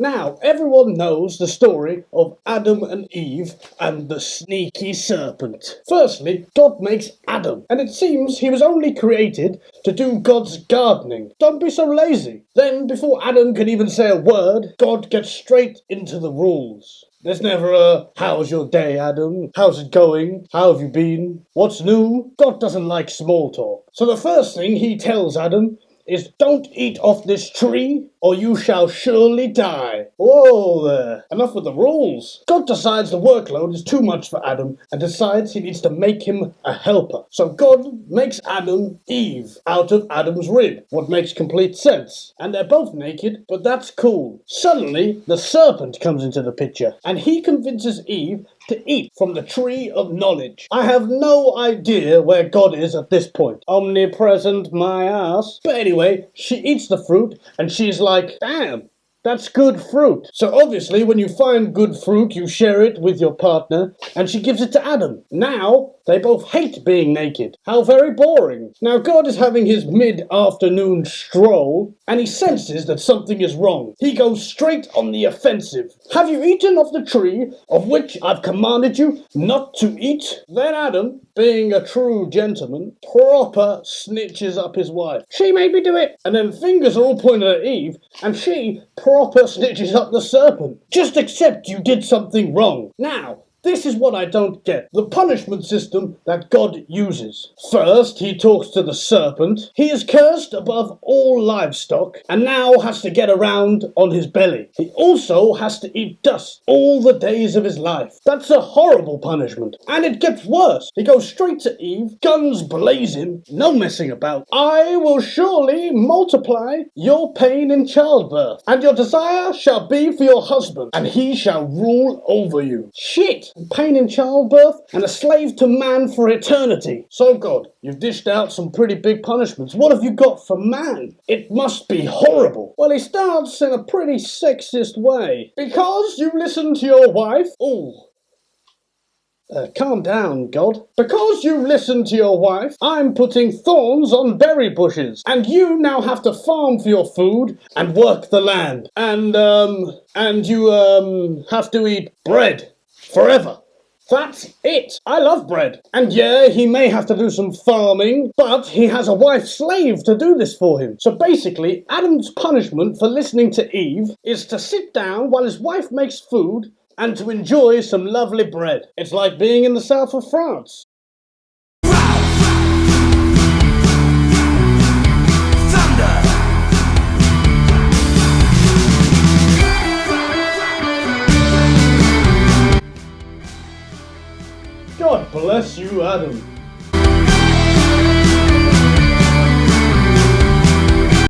Now, everyone knows the story of Adam and Eve and the sneaky serpent. Firstly, God makes Adam, and it seems he was only created to do God's gardening. Don't be so lazy. Then, before Adam can even say a word, God gets straight into the rules. There's never a, how's your day, Adam? How's it going? How have you been? What's new? God doesn't like small talk. So the first thing he tells Adam is, don't eat off this tree or you shall surely die. Whoa there. Enough with the rules. God decides the workload is too much for Adam and decides he needs to make him a helper. So God makes Adam Eve out of Adam's rib, what makes complete sense. And they're both naked, but that's cool. Suddenly, the serpent comes into the picture and he convinces Eve to eat from the tree of knowledge. I have no idea where God is at this point. Omnipresent, my ass. But anyway, she eats the fruit and she's like, damn, that's good fruit. So obviously when you find good fruit, you share it with your partner, and she gives it to Adam. Now, they both hate being naked. How very boring. Now God is having his mid-afternoon stroll, and he senses that something is wrong. He goes straight on the offensive. Have you eaten of the tree of which I've commanded you not to eat? Then Adam, being a true gentleman, proper snitches up his wife. She made me do it. And then fingers are all pointed at Eve, and she proper snitches up the serpent. Just accept you did something wrong. Now, this is what I don't get. The punishment system that God uses. First, he talks to the serpent. He is cursed above all livestock and now has to get around on his belly. He also has to eat dust all the days of his life. That's a horrible punishment. And it gets worse. He goes straight to Eve, guns blazing, no messing about. I will surely multiply your pain in childbirth, and your desire shall be for your husband, and he shall rule over you. Shit! Pain in childbirth, and a slave to man for eternity. So God, you've dished out some pretty big punishments. What have you got for man? It must be horrible. Well, he starts in a pretty sexist way. Because you listen to your wife. Calm down, God. Because you listened to your wife, I'm putting thorns on berry bushes. And you now have to farm for your food and work the land. And you have to eat bread. Forever. That's it. I love bread. And yeah, he may have to do some farming, but he has a wife slave to do this for him. So basically, Adam's punishment for listening to Eve is to sit down while his wife makes food and to enjoy some lovely bread. It's like being in the south of France. God bless you, Adam.